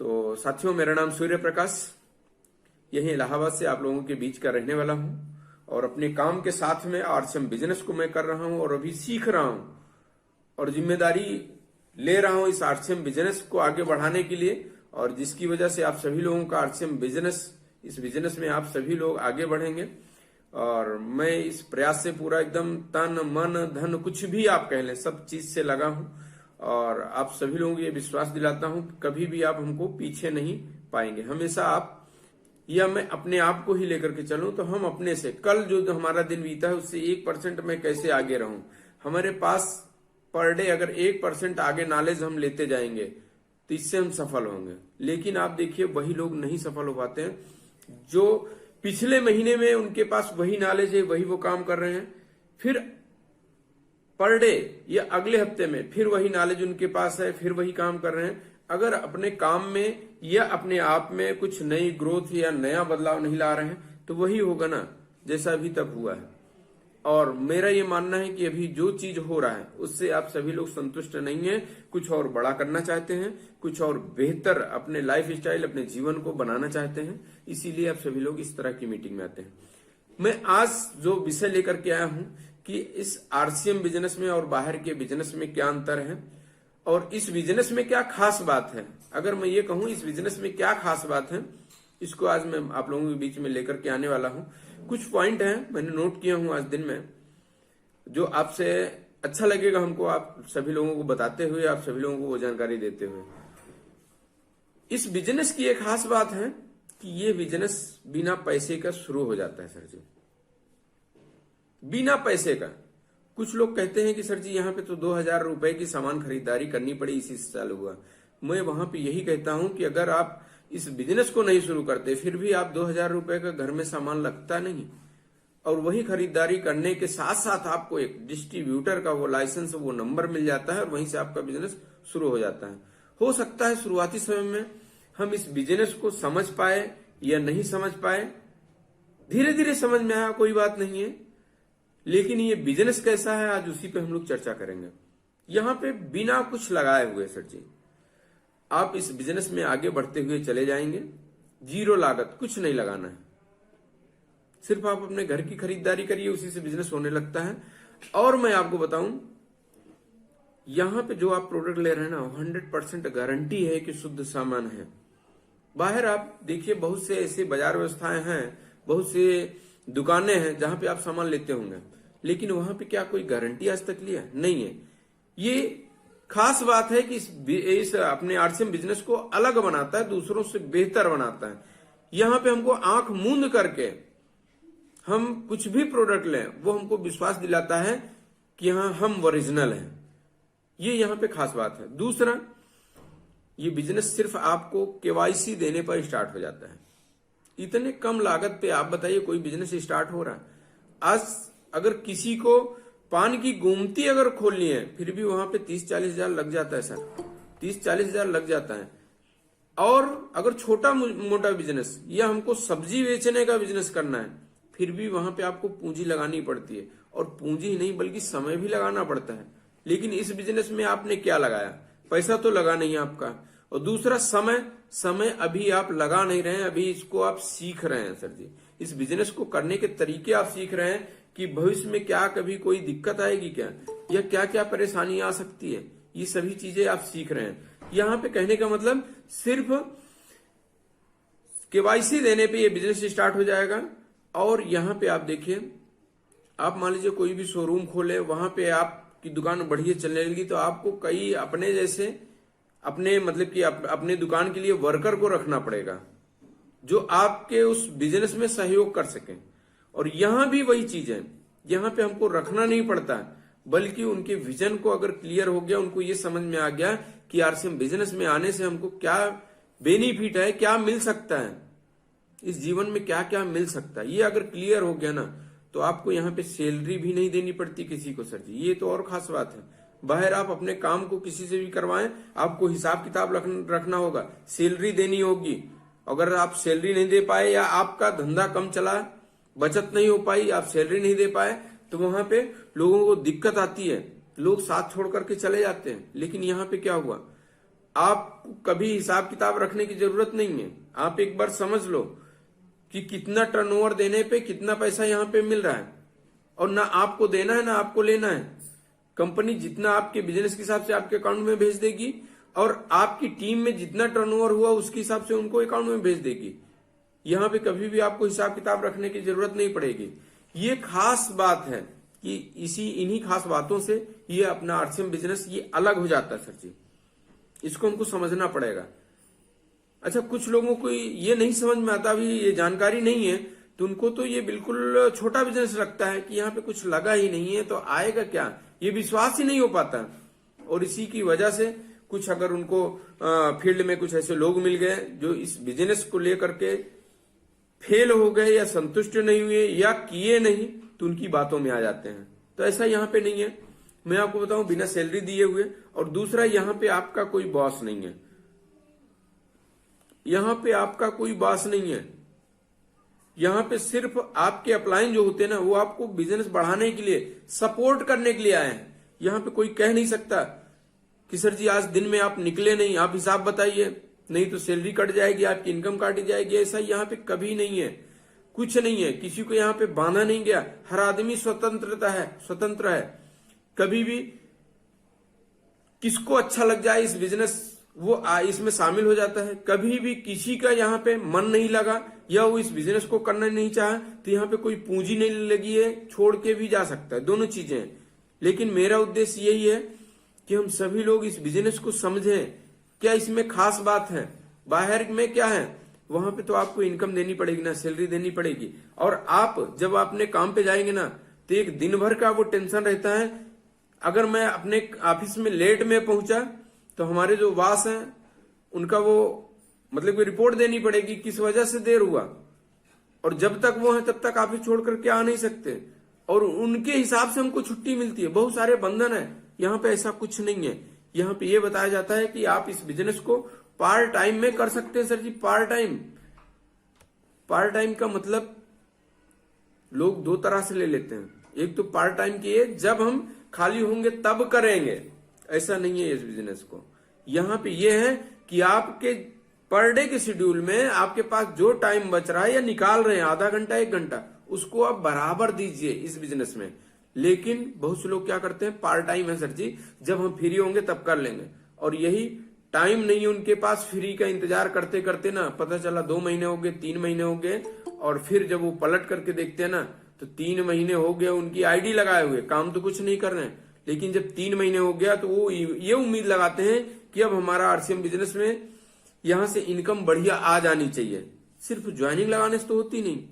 तो साथियों, मेरा नाम सूर्य प्रकाश, यही इलाहाबाद से आप लोगों के बीच का रहने वाला हूं और अपने काम के साथ में आरसीएम बिजनेस को मैं कर रहा हूं और अभी सीख रहा हूं और जिम्मेदारी ले रहा हूं इस आरसीएम बिजनेस को आगे बढ़ाने के लिए, और जिसकी वजह से आप सभी लोगों का आरसीएम बिजनेस, इस बिजनेस में आप सभी लोग आगे बढ़ेंगे। और मैं इस प्रयास से पूरा एकदम तन मन धन कुछ भी आप कह लें, सब चीज से लगा हूं और आप सभी लोगों को ये विश्वास दिलाता हूं कि कभी भी आप हमको पीछे नहीं पाएंगे। हमेशा आप या मैं अपने आप को ही लेकर के चलूं तो हम अपने से, कल जो हमारा दिन बीता है उससे 1% मैं कैसे आगे रहूं। हमारे पास पर डे अगर 1% आगे नॉलेज हम लेते जाएंगे तो इससे हम सफल होंगे। लेकिन आप देखिए, वही लोग नहीं सफल हो पाते हैं जो पिछले महीने में उनके पास वही नॉलेज है, वही वो काम कर रहे हैं, फिर पर डे या अगले हफ्ते में फिर वही नॉलेज उनके पास है, फिर वही काम कर रहे हैं। अगर अपने काम में या अपने आप में कुछ नई ग्रोथ या नया बदलाव नहीं ला रहे हैं तो वही होगा ना जैसा अभी तक हुआ है। और मेरा ये मानना है कि अभी जो चीज हो रहा है उससे आप सभी लोग संतुष्ट नहीं है, कुछ और बड़ा करना चाहते हैं, कुछ और बेहतर अपने लाइफ स्टाइल, अपने जीवन को बनाना चाहते हैं, इसीलिए आप सभी लोग इस तरह की मीटिंग में आते हैं। मैं आज जो विषय लेकर के आया हूं कि इस आरसीएम बिजनेस में और बाहर के बिजनेस में क्या अंतर है और इस बिजनेस में क्या खास बात है। अगर मैं ये कहूं इस बिजनेस में क्या खास बात है, इसको आज मैं आप लोगों के बीच में लेकर के आने वाला हूं। कुछ पॉइंट हैं मैंने नोट किया हूं आज दिन में, जो आपसे अच्छा लगेगा हमको, आप सभी लोगों को बताते हुए, आप सभी लोगों को वो जानकारी देते हुए। इस बिजनेस की एक खास बात है कि ये बिजनेस बिना पैसे का शुरू हो जाता है। सर जी, बिना पैसे का। कुछ लोग कहते हैं कि सर जी यहाँ पे तो 2000 रुपए की सामान खरीदारी करनी पड़ी, इसी साल हुआ। मैं वहां पे यही कहता हूं कि अगर आप इस बिजनेस को नहीं शुरू करते फिर भी आप 2000 रुपए का घर में सामान लगता नहीं, और वही खरीदारी करने के साथ साथ आपको एक डिस्ट्रीब्यूटर का वो लाइसेंस, वो नंबर मिल जाता है और वहीं से आपका बिजनेस शुरू हो जाता है। हो सकता है शुरुआती समय में हम इस बिजनेस को समझ पाए या नहीं समझ पाए, धीरे धीरे समझ में आया, कोई बात नहीं है। लेकिन ये बिजनेस कैसा है आज उसी पे हम लोग चर्चा करेंगे। यहां पे बिना कुछ लगाए हुए सर जी आप इस बिजनेस में आगे बढ़ते हुए चले जाएंगे। जीरो लागत, कुछ नहीं लगाना है, सिर्फ आप अपने घर की खरीदारी करिए, उसी से बिजनेस होने लगता है। और मैं आपको बताऊं, यहां पे जो आप प्रोडक्ट ले रहे हैं ना, 100% गारंटी है कि शुद्ध सामान है। बाहर आप देखिए बहुत से ऐसे बाजार व्यवस्थाएं हैं, बहुत से दुकानें हैं जहां पे आप सामान लेते होंगे, लेकिन वहां पे क्या कोई गारंटी आज तक लिया? नहीं है। ये खास बात है कि इस अपने आरसीएम बिजनेस को अलग बनाता है, दूसरों से बेहतर बनाता है। यहां पे हमको आंख मूंद करके हम कुछ भी प्रोडक्ट लें, वो हमको विश्वास दिलाता है कि हाँ हम ओरिजिनल हैं। ये यहां पे खास बात है। दूसरा, ये बिजनेस सिर्फ आपको केवाईसी देने पर स्टार्ट हो जाता है। इतने कम लागत पे आप बताइए कोई बिजनेस स्टार्ट हो रहा है? आज अगर किसी को पान की गोमती अगर खोलनी है फिर भी वहां पे 30-40 हजार लग जाता है सर, 30-40 हजार लग जाता है। और अगर छोटा मोटा बिजनेस या हमको सब्जी बेचने का बिजनेस करना है फिर भी वहां पे आपको पूंजी लगानी पड़ती है, और पूंजी ही नहीं बल्कि समय भी लगाना पड़ता है। लेकिन इस बिजनेस में आपने क्या लगाया? पैसा तो लगा नहीं आपका। और दूसरा, समय अभी आप लगा नहीं रहे हैं, अभी इसको आप सीख रहे हैं सर जी। इस बिजनेस को करने के तरीके आप सीख रहे हैं कि भविष्य में क्या कभी कोई दिक्कत आएगी क्या, या क्या क्या परेशानी आ सकती है, ये सभी चीजें आप सीख रहे हैं। यहां पे कहने का मतलब सिर्फ केवाईसी देने पे ये बिजनेस स्टार्ट हो जाएगा। और यहां पे आप देखिए, आप मान लीजिए कोई भी शोरूम खोले, वहां पे आपकी दुकान बढ़िया चलने लगी तो आपको कई अपने जैसे, अपने मतलब कि अपने दुकान के लिए वर्कर को रखना पड़ेगा जो आपके उस बिजनेस में सहयोग कर सकें। और यहां भी वही चीज है, यहां पे हमको रखना नहीं पड़ता, बल्कि उनके विजन को अगर क्लियर हो गया, उनको ये समझ में आ गया कि आरसीएम बिजनेस में आने से हमको क्या बेनिफिट है, क्या मिल सकता है, इस जीवन में क्या क्या मिल सकता है, ये अगर क्लियर हो गया ना तो आपको यहाँ पे सैलरी भी नहीं देनी पड़ती किसी को सर जी। ये तो और खास बात है। बाहर आप अपने काम को किसी से भी करवाएं, आपको हिसाब किताब रखना होगा, सैलरी देनी होगी। अगर आप सैलरी नहीं दे पाए या आपका धंधा कम चला, बचत नहीं हो पाई, आप सैलरी नहीं दे पाए, तो वहां पे लोगों को दिक्कत आती है, लोग साथ छोड़ करके चले जाते हैं। लेकिन यहाँ पे क्या हुआ, आपको कभी हिसाब किताब रखने की जरूरत नहीं है। आप एक बार समझ लो कि कितना टर्नओवर देने पे कितना पैसा यहाँ पे मिल रहा है, और ना आपको देना है ना आपको लेना है। कंपनी जितना आपके बिजनेस के हिसाब से आपके अकाउंट में भेज देगी, और आपकी टीम में जितना टर्नओवर हुआ उसके हिसाब से उनको अकाउंट में भेज देगी। यहाँ पे कभी भी आपको हिसाब किताब रखने की जरूरत नहीं पड़ेगी। ये खास बात है कि इन्हीं खास बातों से ये अपना आरसीएम बिजनेस ये अलग हो जाता है सर जी। इसको हमको समझना पड़ेगा। अच्छा, कुछ लोगों को ये नहीं समझ में आता, भी ये जानकारी नहीं है, तो उनको तो ये बिल्कुल छोटा बिजनेस लगता है कि यहाँ पे कुछ लगा ही नहीं है तो आएगा क्या, ये विश्वास ही नहीं हो पाता। और इसी की वजह से कुछ अगर उनको फील्ड में कुछ ऐसे लोग मिल गए जो इस बिजनेस को लेकर के फेल हो गए या संतुष्ट नहीं हुए या किए नहीं, तो उनकी बातों में आ जाते हैं। तो ऐसा यहाँ पे नहीं है। मैं आपको बताऊं, बिना सैलरी दिए हुए, और दूसरा यहाँ पे आपका कोई बॉस नहीं है। यहाँ पे आपका कोई बॉस नहीं है। यहाँ पे सिर्फ आपके अपलाइन जो होते हैं ना, वो आपको बिजनेस बढ़ाने के लिए, सपोर्ट करने के लिए आए हैं। यहाँ पे कोई कह नहीं सकता कि सर जी आज दिन में आप निकले नहीं, आप हिसाब बताइए, नहीं तो सैलरी कट जाएगी, आपकी इनकम काटी जाएगी। ऐसा यहाँ पे कभी नहीं है, कुछ नहीं है। किसी को यहाँ पे बांधा नहीं गया। हर आदमी स्वतंत्र है। कभी भी किसको अच्छा लग जाए इस बिजनेस, वो इसमें शामिल हो जाता है। कभी भी किसी का यहाँ पे मन नहीं लगा या वो इस बिजनेस को करना नहीं चाहा, तो यहाँ पे कोई पूंजी नहीं लगी है, छोड़ के भी जा सकता है। दोनों चीजें हैं। लेकिन मेरा उद्देश्य यही है कि हम सभी लोग इस बिजनेस को समझें। क्या इसमें खास बात है? बाहर में क्या है, वहां पे तो आपको इनकम देनी पड़ेगी ना, सैलरी देनी पड़ेगी। और आप जब अपने काम पे जाएंगे ना, तो एक दिन भर का वो टेंशन रहता है। अगर मैं अपने ऑफिस में लेट में पहुंचा तो हमारे जो बॉस हैं उनका वो मतलब कि रिपोर्ट देनी पड़ेगी किस वजह से देर हुआ, और जब तक वो है तब तक ऑफिस छोड़ करके आ नहीं सकते, और उनके हिसाब से हमको छुट्टी मिलती है। बहुत सारे बंधन है। यहाँ पे ऐसा कुछ नहीं है। यहाँ पे ये बताया जाता है कि आप इस बिजनेस को पार्ट टाइम में कर सकते हैं। सर जी, पार्ट टाइम का मतलब लोग दो तरह से ले लेते हैं। एक तो पार्ट टाइम की है, जब हम खाली होंगे तब करेंगे। ऐसा नहीं है इस बिजनेस को। यहाँ पे ये है कि आपके पर डे के शेड्यूल में आपके पास जो टाइम बच रहा है या निकाल रहे हैं, आधा घंटा 1 घंटा, उसको आप बराबर दीजिए इस बिजनेस में। लेकिन बहुत से लोग क्या करते हैं, पार्ट टाइम है सर जी, जब हम फ्री होंगे तब कर लेंगे। और यही टाइम नहीं है उनके पास। फ्री का इंतजार करते करते ना पता चला 2 महीने हो गए, 3 महीने हो गए, और फिर जब वो पलट करके देखते हैं ना, तो 3 महीने हो गए उनकी आईडी लगाए हुए, काम तो कुछ नहीं कर रहे हैं। लेकिन जब 3 महीने हो गया तो वो ये उम्मीद लगाते हैं कि अब हमारा आरसीएम बिजनेस में यहां से इनकम बढ़िया आ जानी चाहिए। सिर्फ ज्वाइनिंग लगाने से तो होती नहीं।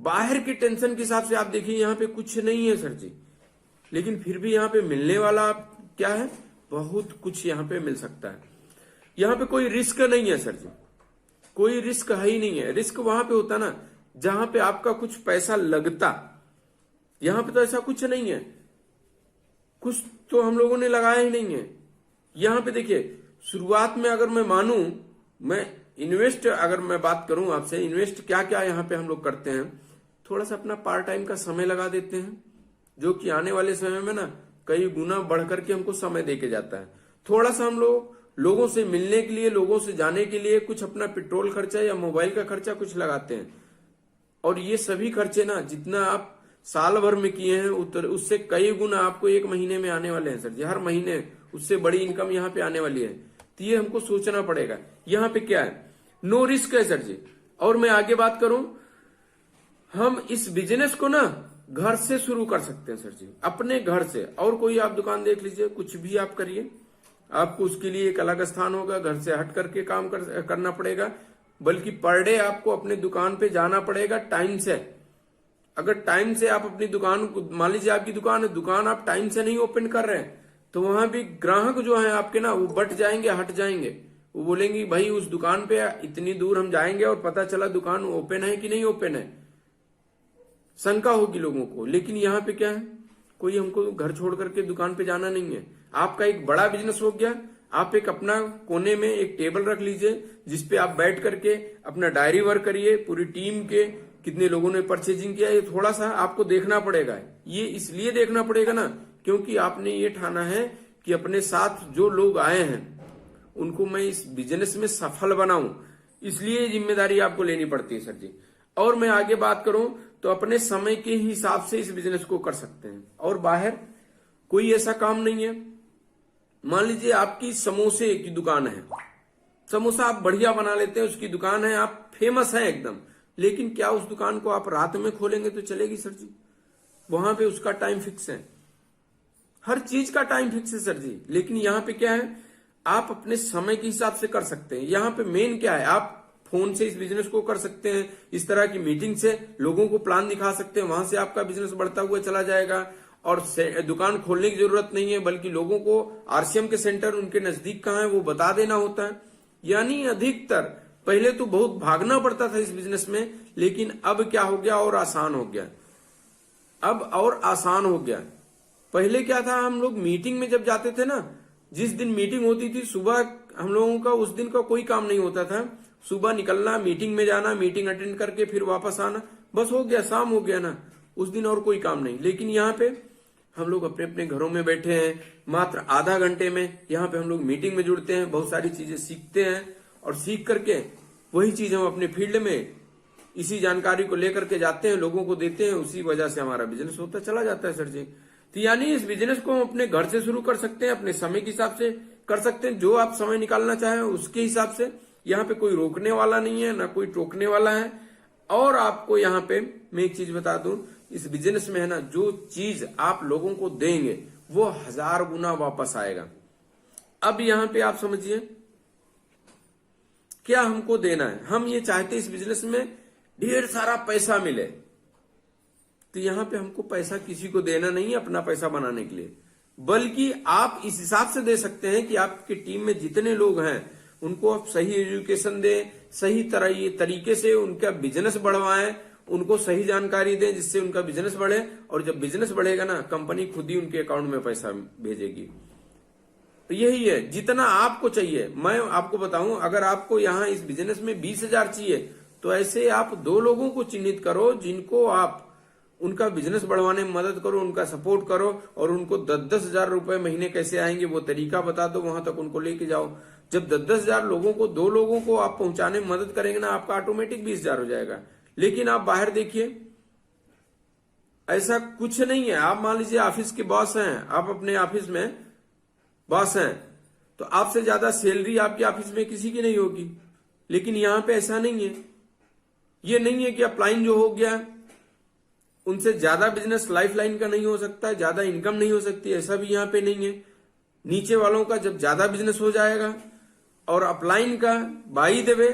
बाहर के टेंशन के हिसाब से आप देखिए, यहाँ पे कुछ नहीं है सर जी। लेकिन फिर भी यहाँ पे मिलने वाला क्या है, बहुत कुछ यहाँ पे मिल सकता है। यहाँ पे कोई रिस्क नहीं है सर जी, कोई रिस्क है ही नहीं है। रिस्क वहां पे होता ना जहां पे आपका कुछ पैसा लगता। यहाँ पे तो ऐसा कुछ नहीं है, कुछ तो हम लोगों ने लगाया ही नहीं है। यहाँ पे देखिए, शुरुआत में अगर मैं मानूं, मैं इन्वेस्ट अगर मैं बात करूं आपसे, इन्वेस्ट क्या क्या यहाँ पे हम लोग करते हैं, थोड़ा सा अपना पार्ट टाइम का समय लगा देते हैं, जो कि आने वाले समय में ना कई गुना बढ़ करके हमको समय देके जाता है। थोड़ा सा हम लोगों से मिलने के लिए, लोगों से जाने के लिए कुछ अपना पेट्रोल खर्चा या मोबाइल का खर्चा कुछ लगाते हैं। और ये सभी खर्चे ना जितना आप साल भर में किए हैं उससे कई गुना आपको 1 महीने में आने वाले हैं सर जी। हर महीने उससे बड़ी इनकम यहाँ पे आने वाली है। तो ये हमको सोचना पड़ेगा। यहाँ पे क्या है, नो रिस्क है सर जी। और मैं आगे बात करूं, हम इस बिजनेस को ना घर से शुरू कर सकते हैं सर जी, अपने घर से। और कोई आप दुकान देख लीजिए, कुछ भी आप करिए, आपको उसके लिए एक अलग स्थान होगा, घर से हट करके काम करना पड़ेगा। बल्कि पर डे आपको अपने दुकान पे जाना पड़ेगा टाइम से। अगर टाइम से आप अपनी दुकान, मान लीजिए आपकी दुकान है, दुकान आप टाइम से नहीं ओपन कर रहे हैं, तो वहां भी ग्राहक जो है आपके ना, वो बट जाएंगे, हट जाएंगे। वो बोलेंगे भाई उस दुकान पे इतनी दूर हम जाएंगे और पता चला दुकान ओपन है कि नहीं ओपन है, शंका होगी लोगों को। लेकिन यहाँ पे क्या है, कोई हमको घर छोड़ करके दुकान पे जाना नहीं है। आपका एक बड़ा बिजनेस हो गया, आप एक अपना कोने में एक टेबल रख लीजिए, जिसपे आप बैठ करके अपना डायरी वर्क करिए, पूरी टीम के कितने लोगों ने परचेजिंग किया, ये थोड़ा सा आपको देखना पड़ेगा। ये इसलिए देखना पड़ेगा ना, क्योंकि आपने ये ठाना है कि अपने साथ जो लोग आए हैं उनको मैं इस बिजनेस में सफल बनाऊं, इसलिए ये जिम्मेदारी आपको लेनी पड़ती है सर जी। और मैं आगे बात करूं तो अपने समय के हिसाब से इस बिजनेस को कर सकते हैं, और बाहर कोई ऐसा काम नहीं है। मान लीजिए आपकी समोसे की दुकान है, समोसा आप बढ़िया बना लेते हैं, उसकी दुकान है, आप फेमस हैं एकदम, लेकिन क्या उस दुकान को आप रात में खोलेंगे तो चलेगी सर जी? वहां पे उसका टाइम फिक्स है, हर चीज का टाइम फिक्स है सर जी। लेकिन यहाँ पे क्या है, आप अपने समय के हिसाब से कर सकते हैं। यहाँ पे मेन क्या है, आप फोन से इस बिजनेस को कर सकते हैं, इस तरह की मीटिंग से लोगों को प्लान दिखा सकते हैं, वहां से आपका बिजनेस बढ़ता हुआ चला जाएगा। और दुकान खोलने की जरूरत नहीं है, बल्कि लोगों को आरसीएम के सेंटर उनके नजदीक कहाँ है वो बता देना होता है। यानी अधिकतर पहले तो बहुत भागना पड़ता था इस बिजनेस में, लेकिन अब क्या हो गया, और आसान हो गया। अब और आसान हो गया। पहले क्या था, हम लोग मीटिंग में जब जाते थे ना, जिस दिन मीटिंग होती थी सुबह, हम लोगों का उस दिन का कोई काम नहीं होता था। सुबह निकलना, मीटिंग में जाना, मीटिंग अटेंड करके फिर वापस आना, बस हो गया, शाम हो गया ना, उस दिन और कोई काम नहीं। लेकिन यहाँ पे हम लोग अपने अपने घरों में बैठे हैं, मात्र आधा घंटे में यहाँ पे हम लोग मीटिंग में जुड़ते हैं, बहुत सारी चीजें सीखते हैं, और सीख करके वही चीज हम अपने फील्ड में इसी जानकारी को लेकर के जाते हैं, लोगों को देते हैं, उसी वजह से हमारा बिजनेस होता चला जाता है सर जी। तो यानी इस बिजनेस को हम अपने घर से शुरू कर सकते हैं, अपने समय के हिसाब से कर सकते हैं, जो आप समय निकालना चाहें उसके हिसाब से। यहाँ पे कोई रोकने वाला नहीं है, ना कोई टोकने वाला है। और आपको यहाँ पे मैं एक चीज बता दूं, इस बिजनेस में है ना, जो चीज आप लोगों को देंगे वो 1000 गुना वापस आएगा। अब यहाँ पे आप समझिए क्या हमको देना है, हम ये चाहते इस बिजनेस में ढेर सारा पैसा मिले, तो यहाँ पे हमको पैसा किसी को देना नहीं है अपना पैसा बनाने के लिए, बल्कि आप इस हिसाब से दे सकते हैं कि आपकी टीम में जितने लोग हैं उनको आप सही एजुकेशन दें, सही तरीके से उनका बिजनेस बढ़वाएं, उनको सही जानकारी दें जिससे उनका बिजनेस बढ़े। और जब बिजनेस बढ़ेगा ना, कंपनी खुद ही उनके अकाउंट में पैसा भेजेगी। तो यही है, जितना आपको चाहिए। मैं आपको बताऊं, अगर आपको यहाँ इस बिजनेस में 20,000 चाहिए, तो ऐसे आप 2 लोगों को चिन्हित करो जिनको आप उनका बिजनेस बढ़वाने में मदद करो, उनका सपोर्ट करो, और उनको 10-10 हजार रुपए महीने कैसे आएंगे वो तरीका बता दो, वहां तक उनको लेके जाओ। जब 10-10 हजार लोगों को, 2 लोगों को आप पहुंचाने में मदद करेंगे ना, आपका ऑटोमेटिक 20,000 हो जाएगा। लेकिन आप बाहर देखिए, ऐसा कुछ नहीं है। आप मान लीजिए ऑफिस के बॉस हैं, आप अपने ऑफिस में बॉस हैं, तो आपसे ज्यादा सैलरी आपके ऑफिस में किसी की नहीं होगी। लेकिन यहां पे ऐसा नहीं है। ये नहीं है कि अपलाइन जो हो गया उनसे ज्यादा बिजनेस लाइफ लाइन का नहीं हो सकता, ज्यादा इनकम नहीं हो सकती, ऐसा भी यहाँ पे नहीं है। नीचे वालों का जब ज्यादा बिजनेस हो जाएगा और अपलाइन का बाई द वे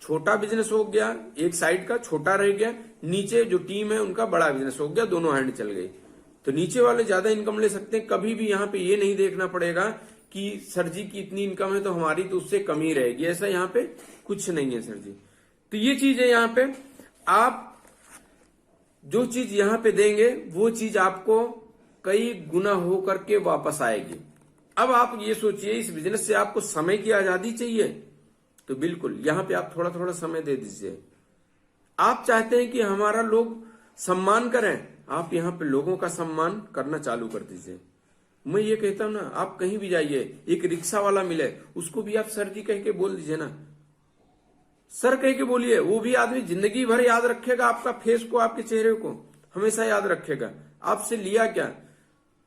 छोटा बिजनेस हो गया, एक साइड का छोटा रह गया, नीचे जो टीम है उनका बड़ा बिजनेस हो गया, दोनों हैंड चल गई, तो नीचे वाले ज्यादा इनकम ले सकते हैं। कभी भी यहाँ पे ये नहीं देखना पड़ेगा कि सर जी की इतनी इनकम है तो हमारी तो उससे कम ही रहेगी, ऐसा यहाँ पे कुछ नहीं है सर जी। तो ये चीज है, यहाँ पे आप जो चीज यहाँ पे देंगे वो चीज आपको कई गुना हो करके वापस आएगी। अब आप ये सोचिए, इस बिजनेस से आपको समय की आजादी चाहिए, तो बिल्कुल यहाँ पे आप थोड़ा थोड़ा समय दे दीजिए। आप चाहते हैं कि हमारा लोग सम्मान करें, आप यहाँ पे लोगों का सम्मान करना चालू कर दीजिए। मैं ये कहता हूं ना, आप कहीं भी जाइए, एक रिक्शा वाला मिले, उसको भी आप सर जी कह के बोल दीजिए ना, सर कह के बोलिए, वो भी आदमी जिंदगी भर याद रखेगा आपका फेस को, आपके चेहरे को हमेशा याद रखेगा। आपसे लिया क्या,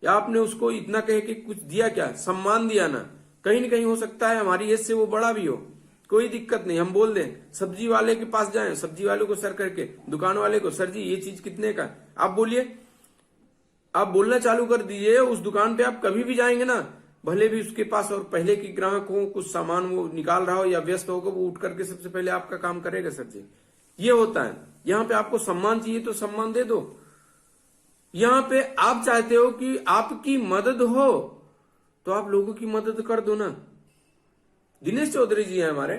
या आपने उसको इतना कह के कुछ दिया क्या, सम्मान दिया ना। कहीं न कहीं हो सकता है हमारी एज से वो बड़ा भी हो, कोई दिक्कत नहीं, हम बोल दें, सब्जी वाले के पास जाएं, सब्जी वाले को सर करके, दुकान वाले को, सर जी ये चीज कितने का, आप बोलिए, आप बोलना चालू कर दीजिए। उस दुकान पे आप कभी भी जाएंगे ना, भले भी उसके पास और पहले की ग्राहक हो, कुछ सामान वो निकाल रहा हो या व्यस्त होगा, वो उठ करके सबसे पहले आपका काम करेगा सर जी। ये होता है। यहाँ पे आपको सम्मान चाहिए तो सम्मान दे दो। यहाँ पे आप चाहते हो कि आपकी मदद हो तो आप लोगों की मदद कर दो ना। दिनेश चौधरी जी हैं हमारे,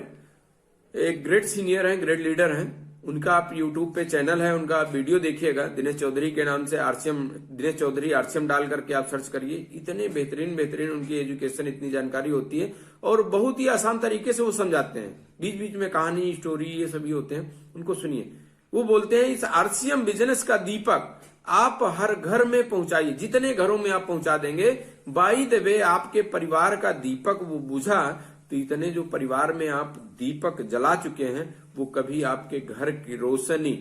एक ग्रेट सीनियर हैं, ग्रेट लीडर हैं, उनका आप यूट्यूब पे चैनल है, उनका आप वीडियो देखिएगा, दिनेश चौधरी के नाम से आरसीएम, दिनेश चौधरी आरसीएम डाल करके आप सर्च करिए। इतने बेहतरीन बेहतरीन उनकी एजुकेशन, इतनी जानकारी होती है और बहुत ही आसान तरीके से वो समझाते हैं। बीच बीच में कहानी, स्टोरी, ये सभी होते हैं, उनको सुनिए। वो बोलते हैं, इस आरसीएम बिजनेस का दीपक आप हर घर में पहुंचाइए, जितने घरों में आप पहुंचा देंगे, बाय द वे आपके परिवार का दीपक वो बुझा, तो तो इतने जो परिवार में आप दीपक जला चुके हैं वो कभी आपके घर की रोशनी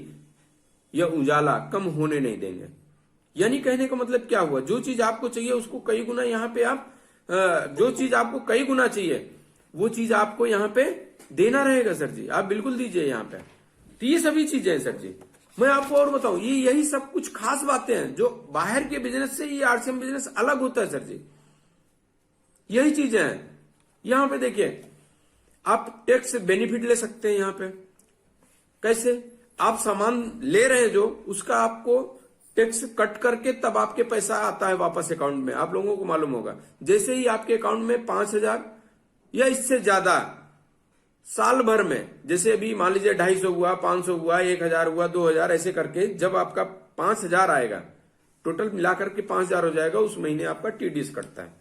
या उजाला कम होने नहीं देंगे। यानी कहने का मतलब क्या हुआ, जो चीज आपको चाहिए उसको कई गुना यहाँ पे आप जो चीज आपको कई गुना चाहिए वो चीज आपको यहाँ पे देना रहेगा सर जी, आप बिल्कुल दीजिए यहाँ पे। तो ये सभी चीजें हैं सर जी। मैं आपको और बताऊं, ये यही सब कुछ खास बातें हैं जो बाहर के बिजनेस से ये आरसीएम बिजनेस अलग होता है सर जी। यही चीजें हैं। यहां पे देखिए, आप टैक्स बेनिफिट ले सकते हैं। यहां पे कैसे, आप सामान ले रहे हैं जो उसका आपको टैक्स कट करके तब आपके पैसा आता है वापस अकाउंट में। आप लोगों को मालूम होगा, जैसे ही आपके अकाउंट में 5,000 या इससे ज्यादा साल भर में, जैसे अभी मान लीजिए 250 हुआ, 500 हुआ, 1,000 हुआ, 2,000, ऐसे करके जब आपका 5,000 आएगा, टोटल मिलाकर के 5,000 हो जाएगा, उस महीने आपका टीडीएस कटता है,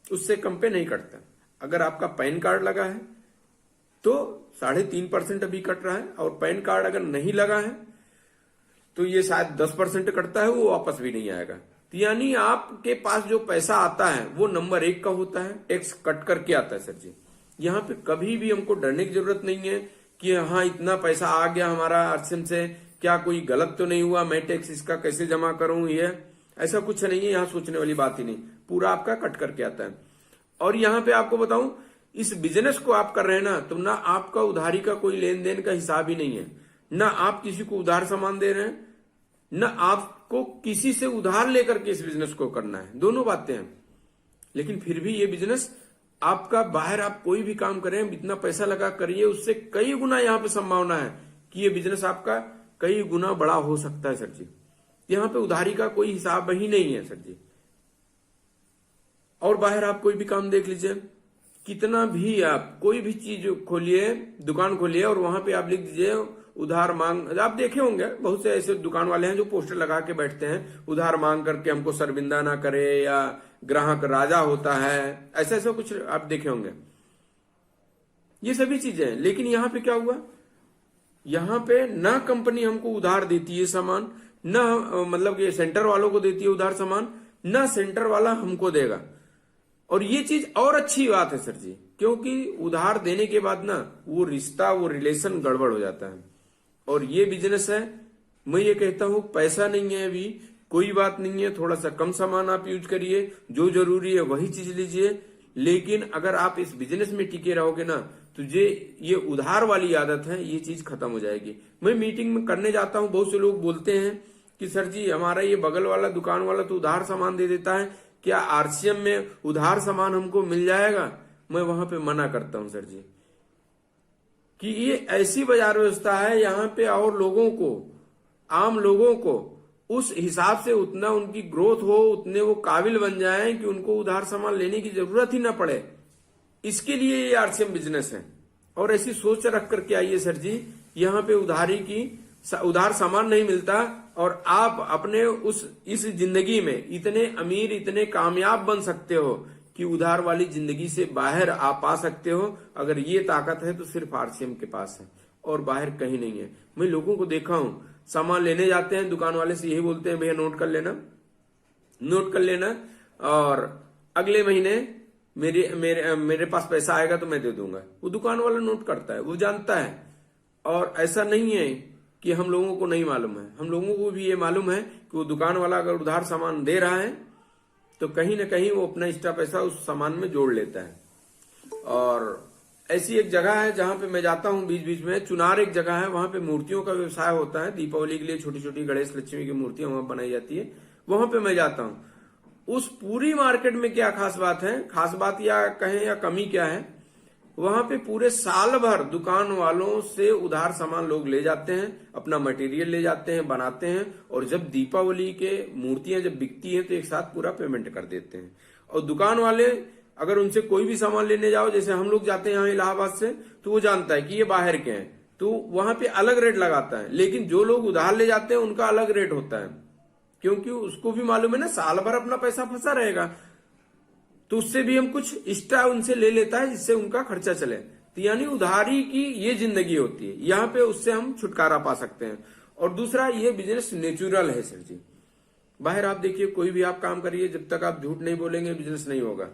उससे कम पे नहीं कटता। अगर आपका पैन कार्ड लगा है तो 3.5% अभी कट रहा है, और पैन कार्ड अगर नहीं लगा है तो ये शायद 10% कटता है, वो वापस भी नहीं आएगा। तो यानी आपके पास जो पैसा आता है वो नंबर 1 का होता है, टैक्स कट करके आता है सर जी। यहाँ पे कभी भी हमको डरने की जरूरत नहीं है कि हाँ इतना पैसा आ गया हमारा आरसीएम से, क्या कोई गलत तो नहीं हुआ, मैं टैक्स इसका कैसे जमा करूं, ये ऐसा कुछ नहीं है। यहाँ सोचने वाली बात ही नहीं, पूरा आपका कट करके आता है। और यहाँ पे आपको बताऊं, इस बिजनेस को आप कर रहे हैं ना, तो ना आपका उधारी का कोई लेन देन का हिसाब ही नहीं है, ना आप किसी को उधार सामान दे रहे हैं, ना आपको किसी से उधार लेकर के इस बिजनेस को करना है, दोनों बातें हैं। लेकिन फिर भी ये बिजनेस आपका, बाहर आप कोई भी काम करें, इतना पैसा लगा करिए, उससे कई गुना यहाँ पे संभावना है कि ये बिजनेस आपका कई गुना बड़ा हो सकता है सर जी। यहाँ पे उधारी का कोई हिसाब ही नहीं है सर जी। और बाहर आप कोई भी काम देख लीजिए, कितना भी आप कोई भी चीज खोलिए, दुकान खोलिए, और वहां पे आप लिख दीजिए उधार मांग। आप देखे होंगे बहुत से ऐसे दुकान वाले हैं जो पोस्टर लगा के बैठते हैं, उधार मांग करके हमको शर्मिंदा ना करे, या ग्राहक राजा होता है, ऐसा ऐसा कुछ आप देखे होंगे। ये सभी चीजें, लेकिन यहाँ पे क्या हुआ, यहाँ पे ना कंपनी हमको उधार देती है सामान, ना मतलब ये सेंटर वालों को देती है उधार सामान, ना सेंटर वाला हमको देगा। और ये चीज और अच्छी बात है सर जी, क्योंकि उधार देने के बाद ना वो रिश्ता, वो रिलेशन गड़बड़ हो जाता है। और ये बिजनेस है, मैं ये कहता हूं पैसा नहीं है अभी, कोई बात नहीं है, थोड़ा सा कम सामान आप यूज करिए, जो जरूरी है वही चीज लीजिए। लेकिन अगर आप इस बिजनेस में टिके रहोगे ना, तो ये उधार वाली आदत है, ये चीज खत्म हो जाएगी। मैं मीटिंग में करने जाता हूं, बहुत से लोग बोलते हैं कि सर जी हमारा ये बगल वाला दुकान वाला तो उधार सामान दे देता है, क्या आरसीएम में उधार सामान हमको मिल जाएगा? मैं वहां पे मना करता हूं सर जी, कि ये ऐसी बाजार व्यवस्था है यहाँ पे, और लोगों को, आम लोगों को उस हिसाब से उतना उनकी ग्रोथ हो, उतने वो काबिल बन जाएं कि उनको उधार सामान लेने की जरूरत ही ना पड़े। इसके लिए ये आरसीएम बिजनेस है। और ऐसी सोच रख करके आइए सर जी, यहाँ पे उधार सामान नहीं मिलता, और आप अपने इस जिंदगी में इतने अमीर, इतने कामयाब बन सकते हो कि उधार वाली जिंदगी से बाहर आप आ सकते हो। अगर ये ताकत है तो सिर्फ आरसीएम के पास है, और बाहर कहीं नहीं है। मैं लोगों को देखा हूं, सामान लेने जाते हैं, दुकान वाले से यही बोलते हैं भैया नोट कर लेना, और अगले महीने मेरे पास पैसा आएगा तो मैं दे दूंगा। वो दुकान वाला नोट करता है, वो जानता है। और ऐसा नहीं है कि हम लोगों को नहीं मालूम है, हम लोगों को भी ये मालूम है कि वो दुकान वाला अगर उधार सामान दे रहा है तो कहीं ना कहीं वो अपना एक्स्ट्रा पैसा उस सामान में जोड़ लेता है। और ऐसी एक जगह है जहां पे मैं जाता हूं बीच बीच में, चुनार एक जगह है, वहां पे मूर्तियों का व्यवसाय होता है। दीपावली के लिए छोटी छोटी गणेश लक्ष्मी की मूर्तियां वहां बनाई जाती है, वहां पे मैं जाता हूं। उस पूरी मार्केट में क्या खास बात है, खास बात या कहें या कमी क्या है, वहां पे पूरे साल भर दुकान वालों से उधार सामान लोग ले जाते हैं, अपना मटेरियल ले जाते हैं, बनाते हैं, और जब दीपावली के मूर्तियां जब बिकती हैं तो एक साथ पूरा पेमेंट कर देते हैं। और दुकान वाले अगर उनसे कोई भी सामान लेने जाओ, जैसे हम लोग जाते हैं यहाँ इलाहाबाद से, तो वो जानता है कि ये बाहर के हैं, तो वहां पे अलग रेट लगाता है। लेकिन जो लोग उधार ले जाते हैं उनका अलग रेट होता है, क्योंकि उसको भी मालूम है ना साल भर अपना पैसा फंसा रहेगा, तो उससे भी हम कुछ एक्स्ट्रा उनसे ले लेता है जिससे उनका खर्चा चले। तो यानी उधारी की ये जिंदगी होती है, यहाँ पे उससे हम छुटकारा पा सकते हैं। और दूसरा, ये बिजनेस नेचुरल है सर जी। बाहर आप देखिए, कोई भी आप काम करिए, जब तक आप झूठ नहीं बोलेंगे बिजनेस नहीं होगा।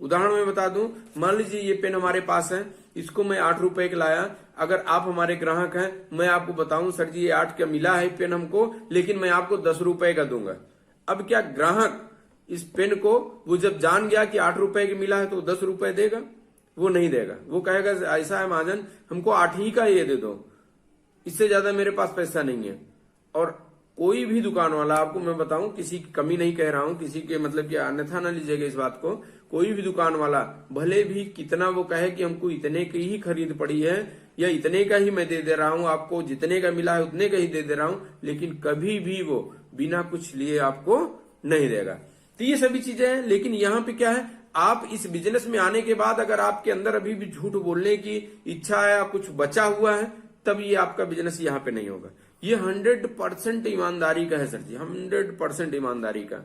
उदाहरण मैं बता दूं, मान लीजिए ये पेन हमारे पास है, इसको मैं 8 रुपए का लाया। अगर आप हमारे ग्राहक हैं, मैं आपको बताऊं सर जी ये 8 का मिला है पेन हमको, लेकिन मैं आपको 10 रुपए का दूंगा। अब क्या ग्राहक इस पेन को वो जब जान गया कि 8 रुपए का मिला है तो 10 रुपए देगा? वो नहीं देगा। वो कहेगा ऐसा है महाजन, हमको 8 ही का ये दे दो, इससे ज्यादा मेरे पास पैसा नहीं है। और कोई भी दुकान वाला, आपको मैं बताऊं, किसी की कमी नहीं कह रहा हूं, किसी के मतलब कि अन्यथा ना लीजिएगा इस बात को, कोई भी दुकान वाला भले भी कितना वो कहे कि हमको इतने की ही खरीद पड़ी है या इतने का ही मैं दे दे रहा हूं आपको, जितने का मिला है उतने का ही दे दे रहा हूं, लेकिन कभी भी वो बिना कुछ लिए आपको नहीं देगा। तो ये सभी चीजें हैं। लेकिन यहाँ पे क्या है, आप इस बिजनेस में आने के बाद अगर आपके अंदर अभी भी झूठ बोलने की इच्छा है, कुछ बचा हुआ है, तब ये आपका बिजनेस यहाँ पे नहीं होगा। ये 100% ईमानदारी का है सर जी, 100% ईमानदारी का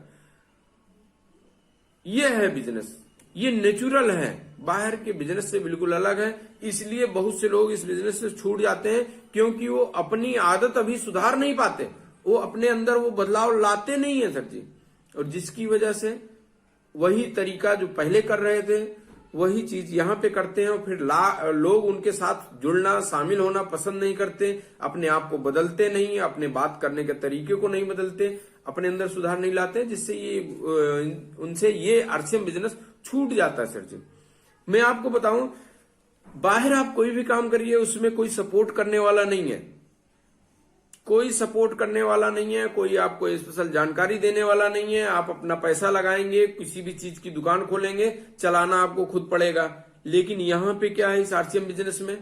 ये है बिजनेस। ये नेचुरल है, बाहर के बिजनेस से बिल्कुल अलग है। इसलिए बहुत से लोग इस बिजनेस से छूट जाते हैं, क्योंकि वो अपनी आदत अभी सुधार नहीं पाते, वो अपने अंदर वो बदलाव लाते नहीं है सर जी। और जिसकी वजह से वही तरीका जो पहले कर रहे थे वही चीज यहाँ पे करते हैं, और फिर लोग उनके साथ जुड़ना, शामिल होना पसंद नहीं करते, अपने आप को बदलते नहीं, अपने बात करने के तरीके को नहीं बदलते, अपने अंदर सुधार नहीं लाते, जिससे ये उनसे ये आरसीएम बिजनेस छूट जाता है सर जी। मैं आपको बताऊं, बाहर आप कोई भी काम करिए, उसमें कोई सपोर्ट करने वाला नहीं है, कोई सपोर्ट करने वाला नहीं है, कोई आपको स्पेशल जानकारी देने वाला नहीं है। आप अपना पैसा लगाएंगे, किसी भी चीज की दुकान खोलेंगे, चलाना आपको खुद पड़ेगा। लेकिन यहाँ पे क्या है, इस आरसीएम बिजनेस में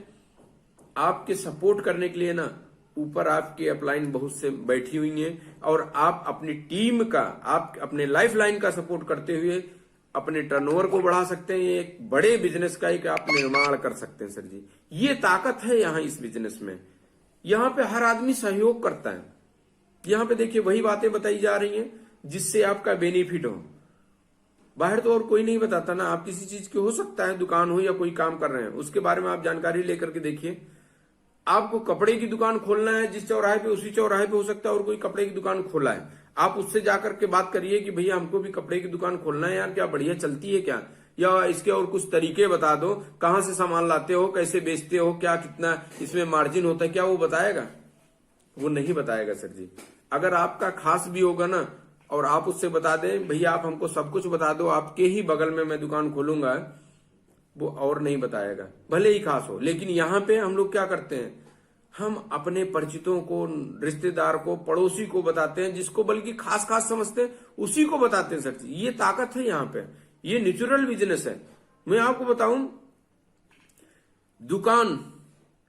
आपके सपोर्ट करने के लिए ना ऊपर आपकी अपलाइन बहुत से बैठी हुई है, और आप अपनी टीम का, आप अपने लाइफ लाइन का सपोर्ट करते हुए अपने टर्नओवर को बढ़ा सकते हैं। एक बड़े बिजनेस का एक आप निर्माण कर सकते हैं सर जी। ये ताकत है यहाँ इस बिजनेस में। यहाँ पे हर आदमी सहयोग करता है। यहाँ पे देखिए वही बातें बताई जा रही हैं जिससे आपका बेनिफिट हो। बाहर तो और कोई नहीं बताता ना। आप किसी चीज की, हो सकता है दुकान हो या कोई काम कर रहे हैं, उसके बारे में आप जानकारी लेकर के देखिए। आपको कपड़े की दुकान खोलना है, जिस चौराहे पे, उसी चौराहे पे हो सकता है और कोई कपड़े की दुकान खोला है, आप उससे जाकर के बात करिए कि भैया हमको भी कपड़े की दुकान खोलना है यार, क्या बढ़िया चलती है क्या, या इसके और कुछ तरीके बता दो, कहां से सामान लाते हो, कैसे बेचते हो, क्या कितना इसमें मार्जिन होता है, क्या वो बताएगा? वो नहीं बताएगा सर जी। अगर आपका खास भी होगा ना और आप उससे बता दें भैया आप हमको सब कुछ बता दो, आपके ही बगल में मैं दुकान खोलूंगा, वो और नहीं बताएगा, भले ही खास हो। लेकिन यहाँ पे हम लोग क्या करते हैं, हम अपने परिचितों को, रिश्तेदार को, पड़ोसी को बताते हैं, जिसको बल्कि खास खास समझते हैं उसी को बताते हैं सर जी। ये ताकत है यहाँ पे, ये नेचुरल बिजनेस है। मैं आपको बताऊं, दुकान,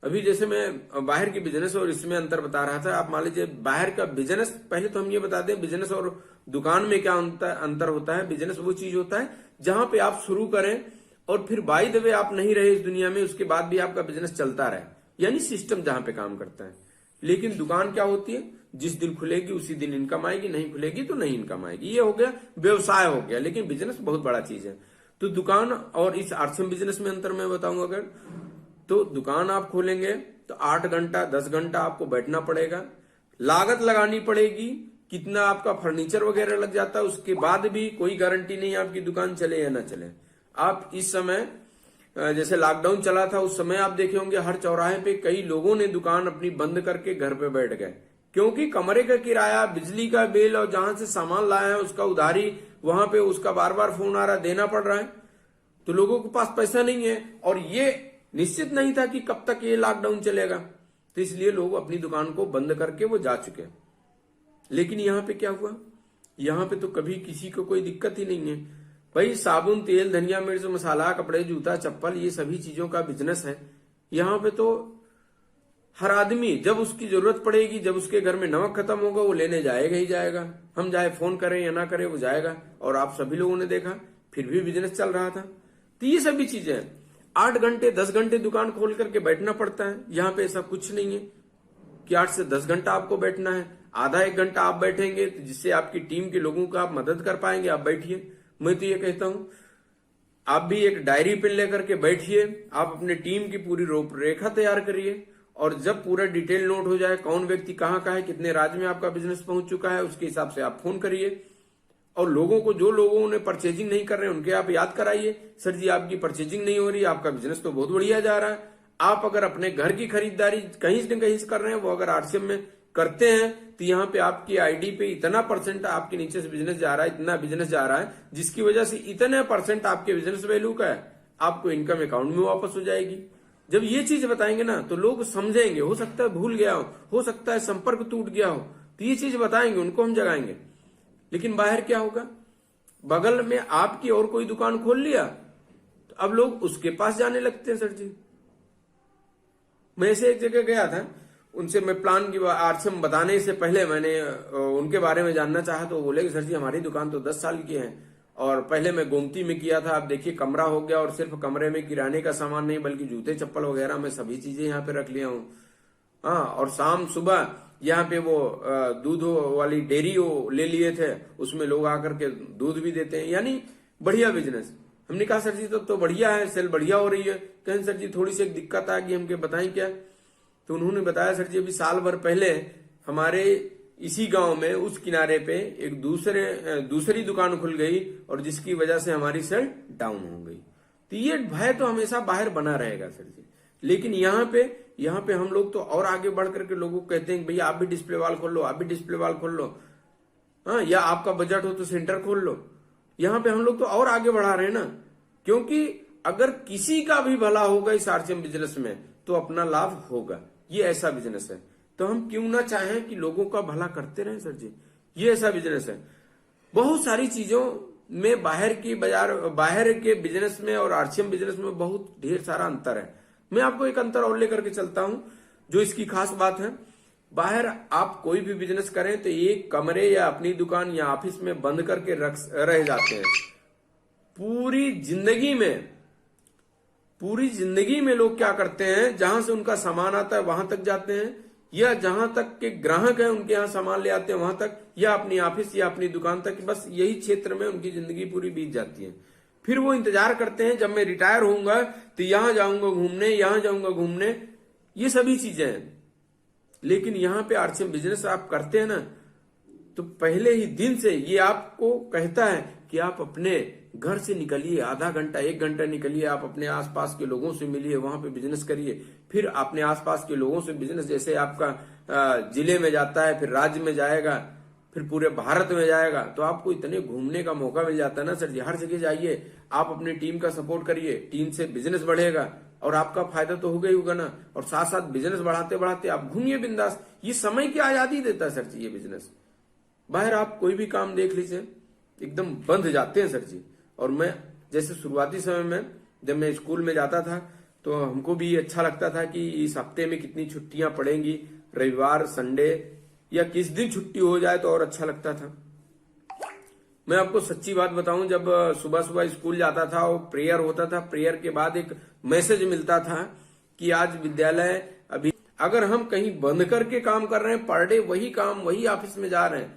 अभी जैसे मैं बाहर की बिजनेस और इसमें अंतर बता रहा था, आप मान लीजिए बाहर का बिजनेस, पहले तो हम ये बता दें बिजनेस और दुकान में क्या अंतर होता है। बिजनेस वो चीज होता है जहां पे आप शुरू करें और फिर बाय द वे आप नहीं रहे इस दुनिया में, उसके बाद भी आपका बिजनेस चलता रहे, यानी सिस्टम जहां पे काम करता है। लेकिन दुकान क्या होती है, जिस दिन खुलेगी उसी दिन इनकम आएगी, नहीं खुलेगी तो नहीं इनकम आएगी। ये हो गया व्यवसाय हो गया। लेकिन बिजनेस बहुत बड़ा चीज है। तो दुकान और इस आरसीएम बिजनेस में अंतर मैं बताऊंगा, अगर तो दुकान आप खोलेंगे तो 8 घंटा 10 घंटा आपको बैठना पड़ेगा, लागत लगानी पड़ेगी, कितना आपका फर्नीचर वगैरह लग जाता है, उसके बाद भी कोई गारंटी नहीं आपकी दुकान चले या ना चले। आप इस समय जैसे लॉकडाउन चला था उस समय आप देखे होंगे हर चौराहे पे कई लोगों ने दुकान अपनी बंद करके घर पे बैठ गए, क्योंकि कमरे का किराया, बिजली का बिल और जहां से सामान लाया है उसका उधारी, वहां पे उसका बार बार फोन आ रहा, देना पड़ रहा है। तो लोगों के पास पैसा नहीं है और ये निश्चित नहीं था कि कब तक ये लॉकडाउन चलेगा, तो इसलिए लोग अपनी दुकान को बंद करके वो जा चुके। लेकिन यहाँ पे क्या हुआ, यहाँ पे तो कभी किसी को कोई दिक्कत ही नहीं है भाई। साबुन, तेल, धनिया, मिर्च, मसाला, कपड़े, जूता, चप्पल, ये सभी चीजों का बिजनेस है। यहाँ पे तो हर आदमी जब उसकी जरूरत पड़ेगी, जब उसके घर में नमक खत्म होगा, वो लेने जाएगा ही जाएगा। हम चाहे फोन करें या ना करें वो जाएगा। और आप सभी लोगों ने देखा फिर भी बिजनेस चल रहा था। तो ये सभी चीजें हैं। 8 घंटे 10 घंटे दुकान खोल करके बैठना पड़ता है। यहाँ पे ऐसा कुछ नहीं है कि 8 से 10 घंटा आपको बैठना है। आधा 1 घंटा आप बैठेंगे तो जिससे आपकी टीम के लोगों का आप मदद कर पाएंगे, आप बैठिए। मैं तो ये कहता हूं आप भी एक डायरी पेन लेकर के बैठिए, आप अपने टीम की पूरी रूपरेखा तैयार करिए, और जब पूरा डिटेल नोट हो जाए, कौन व्यक्ति कहाँ का है, कितने राज्य में आपका बिजनेस पहुंच चुका है, उसके हिसाब से आप फोन करिए और लोगों को, जो लोगों ने परचेजिंग नहीं कर रहे हैं उनके आप याद कराइए, सर जी आपकी परचेजिंग नहीं हो रही, आपका बिजनेस तो बहुत बढ़िया जा रहा है। आप अगर अपने घर की खरीदारी कहीं न कहीं से कर रहे हैं, वो अगर आरसीएम में करते हैं, तो यहाँ पे आपकी आईडी पे इतना परसेंट आपके नीचे से बिजनेस जा रहा है, इतना बिजनेस जा रहा है, जिसकी वजह से इतने परसेंट आपके बिजनेस वैल्यू का है आपको इनकम अकाउंट में वापस हो जाएगी। जब ये चीज बताएंगे ना तो लोग समझेंगे। हो सकता है भूल गया हो सकता है संपर्क टूट गया हो, तो ये चीज बताएंगे, उनको हम जगाएंगे। लेकिन बाहर क्या होगा, बगल में आपकी और कोई दुकान खोल लिया तो अब लोग उसके पास जाने लगते हैं। सर जी मैं ऐसे एक जगह गया था, उनसे मैं प्लान की आरसीएम बताने से पहले मैंने उनके बारे में जानना चाहा, तो बोले कि सर जी हमारी दुकान तो 10 साल की है और पहले मैं गोमती में किया था, अब देखिए कमरा हो गया और सिर्फ कमरे में किराने का सामान नहीं बल्कि जूते चप्पल वगैरह मैं सभी चीजें यहाँ पे रख लिया हूँ। हाँ, और शाम सुबह यहाँ पे वो दूध वाली डेयरी ले लिए थे, उसमें लोग आकर के दूध भी देते हैं, यानी बढ़िया बिजनेस। हमने कहा सर जी तो बढ़िया है, सेल बढ़िया हो रही है। कहें सर जी थोड़ी सी एक दिक्कत आ गई, हमके बताएं क्या। तो उन्होंने बताया सर जी अभी साल भर पहले हमारे इसी गांव में उस किनारे पे एक दूसरी दुकान खुल गई और जिसकी वजह से हमारी सेल डाउन हो गई। तो ये भय तो हमेशा बाहर बना रहेगा सर जी। लेकिन यहाँ पे हम लोग तो और आगे बढ़ करके लोगों को कहते हैं कि भैया आप भी डिस्प्ले वॉल खोल लो, आप भी डिस्प्ले वॉल खोल लो, हाँ, या आपका बजट हो तो सेंटर खोल लो। यहाँ पे हम लोग तो और आगे बढ़ा रहे हैं ना, क्योंकि अगर किसी का भी भला होगा इस आरसीएम बिजनेस में तो अपना लाभ होगा। ये ऐसा बिजनेस है, तो हम क्यों ना चाहें कि लोगों का भला करते रहें सर जी। ये ऐसा बिजनेस है। बहुत सारी चीजों में बाहर के बिजनेस में और आरसीएम बिजनेस में बहुत ढेर सारा अंतर है। मैं आपको एक अंतर और लेकर के चलता हूं जो इसकी खास बात है। बाहर आप कोई भी बिजनेस करें तो एक कमरे या अपनी दुकान या ऑफिस में बंद करके रह जाते हैं। पूरी जिंदगी में लोग क्या करते हैं, जहां से उनका सामान आता है वहां तक जाते हैं, या जहां तक के ग्राहक हैं उनके यहां सामान ले आते हैं वहां तक, या अपनी ऑफिस या अपनी दुकान तक, बस यही क्षेत्र में उनकी जिंदगी पूरी बीत जाती है। फिर वो इंतजार करते हैं जब मैं रिटायर होऊंगा तो यहां जाऊंगा घूमने, यहां जाऊंगा घूमने, ये सभी चीजें हैं। लेकिन यहां पे आरसीएम बिजनेस आप करते हैं ना, तो पहले ही दिन से ये आपको कहता है कि आप अपने घर से निकलिए, आधा घंटा 1 घंटा निकलिए, आप अपने आसपास के लोगों से मिलिए, वहां पे बिजनेस करिए। फिर अपने आसपास के लोगों से बिजनेस, जैसे आपका जिले में जाता है, फिर राज्य में जाएगा, फिर पूरे भारत में जाएगा, तो आपको इतने घूमने का मौका मिल जाता है ना सर जी। हर जगह जाइए, आप अपनी टीम का सपोर्ट करिए, टीम से बिजनेस बढ़ेगा और आपका फायदा तो होगा ही होगा ना, और साथ साथ बिजनेस बढ़ाते बढ़ाते आप घूमिए बिंदास। ये समय की आजादी देता है सर जी ये बिजनेस। बाहर आप कोई भी काम देख लीजिए, एकदम बंद जाते हैं सर जी। और मैं जैसे शुरुआती समय में जब मैं स्कूल में जाता था तो हमको भी अच्छा लगता था कि इस हफ्ते में कितनी छुट्टियां पड़ेंगी, रविवार, संडे या किस दिन छुट्टी हो जाए तो और अच्छा लगता था। मैं आपको सच्ची बात बताऊं, जब सुबह सुबह स्कूल जाता था और प्रेयर होता था, प्रेयर के बाद एक मैसेज मिलता था कि आज विद्यालय अभी, अगर हम कहीं बंद करके काम कर रहे हैं, पर डे वही काम, वही ऑफिस में जा रहे हैं,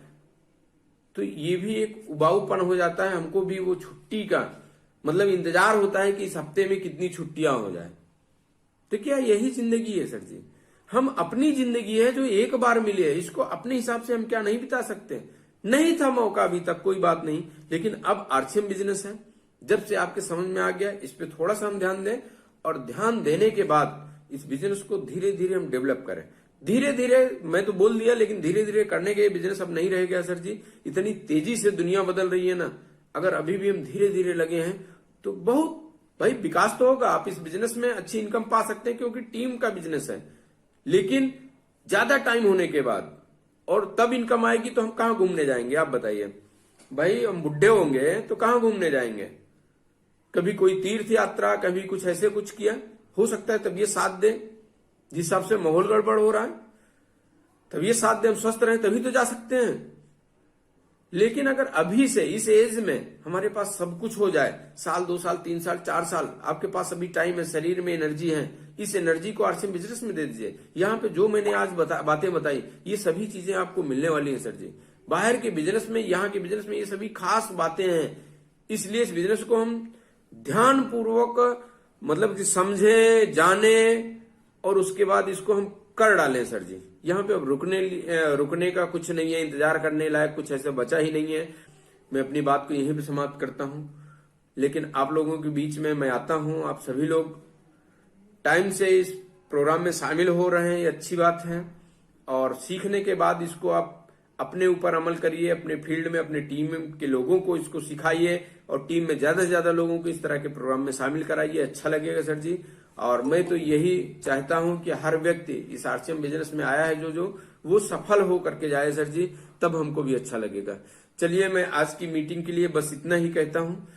तो ये भी एक उबाऊपन हो जाता है। हमको भी वो छुट्टी का मतलब इंतजार होता है कि इस हफ्ते में कितनी छुट्टियां हो जाए। तो क्या यही जिंदगी है सर जी? हम अपनी जिंदगी है जो एक बार मिली है, इसको अपने हिसाब से हम क्या नहीं बिता सकते? नहीं था मौका अभी तक, कोई बात नहीं, लेकिन अब आरसीएम बिजनेस है, जब से आपके समझ में आ गया, इस पे थोड़ा सा हम ध्यान दें, और ध्यान देने के बाद इस बिजनेस को धीरे धीरे हम डेवलप करें। धीरे धीरे, मैं तो बोल दिया, लेकिन धीरे धीरे करने के बिजनेस अब नहीं रह गया सर जी। इतनी तेजी से दुनिया बदल रही है ना, अगर अभी भी हम धीरे धीरे लगे हैं तो बहुत भाई विकास तो होगा। आप इस बिजनेस में अच्छी इनकम पा सकते हैं क्योंकि टीम का बिजनेस है, लेकिन ज्यादा टाइम होने के बाद और तब इनकम आएगी तो हम कहां घूमने जाएंगे? आप बताइए भाई, हम बुढ़े होंगे तो कहां घूमने जाएंगे? कभी कोई तीर्थ यात्रा, कभी कुछ ऐसे कुछ किया, हो सकता है तब ये साथ दे, जिस हिसाब से माहौल गड़बड़ हो रहा है तब ये साथ दे, हम स्वस्थ रहे तभी तो जा सकते हैं। लेकिन अगर अभी से इस एज में हमारे पास सब कुछ हो जाए, साल 2 साल 3 साल 4 साल आपके पास अभी टाइम है, शरीर में एनर्जी है, इस एनर्जी को आरसीएम बिजनेस में दे दीजिए। यहाँ पे जो मैंने आज बातें बताई, ये सभी चीजें आपको मिलने वाली हैं सर जी। बाहर के बिजनेस में, यहाँ के बिजनेस में ये सभी खास बातें हैं, इसलिए इस बिजनेस को हम ध्यान पूर्वक मतलब कि समझे, जाने और उसके बाद इसको हम कर डालें सर जी। यहाँ पे अब रुकने का कुछ नहीं है, इंतजार करने लायक कुछ ऐसे बचा ही नहीं है। मैं अपनी बात को यहीं पे समाप्त करता हूं। लेकिन आप लोगों के बीच में मैं आता हूं, आप सभी लोग टाइम से इस प्रोग्राम में शामिल हो रहे हैं, ये अच्छी बात है। और सीखने के बाद इसको आप अपने ऊपर अमल करिए, अपने फील्ड में अपने टीम के लोगों को इसको सिखाइए और टीम में ज्यादा से ज्यादा लोगों को इस तरह के प्रोग्राम में शामिल कराइए। अच्छा लगेगा सर जी। और मैं तो यही चाहता हूं कि हर व्यक्ति इस आरसीएम बिजनेस में आया है जो वो सफल हो करके जाए सर जी, तब हमको भी अच्छा लगेगा। चलिए, मैं आज की मीटिंग के लिए बस इतना ही कहता हूं।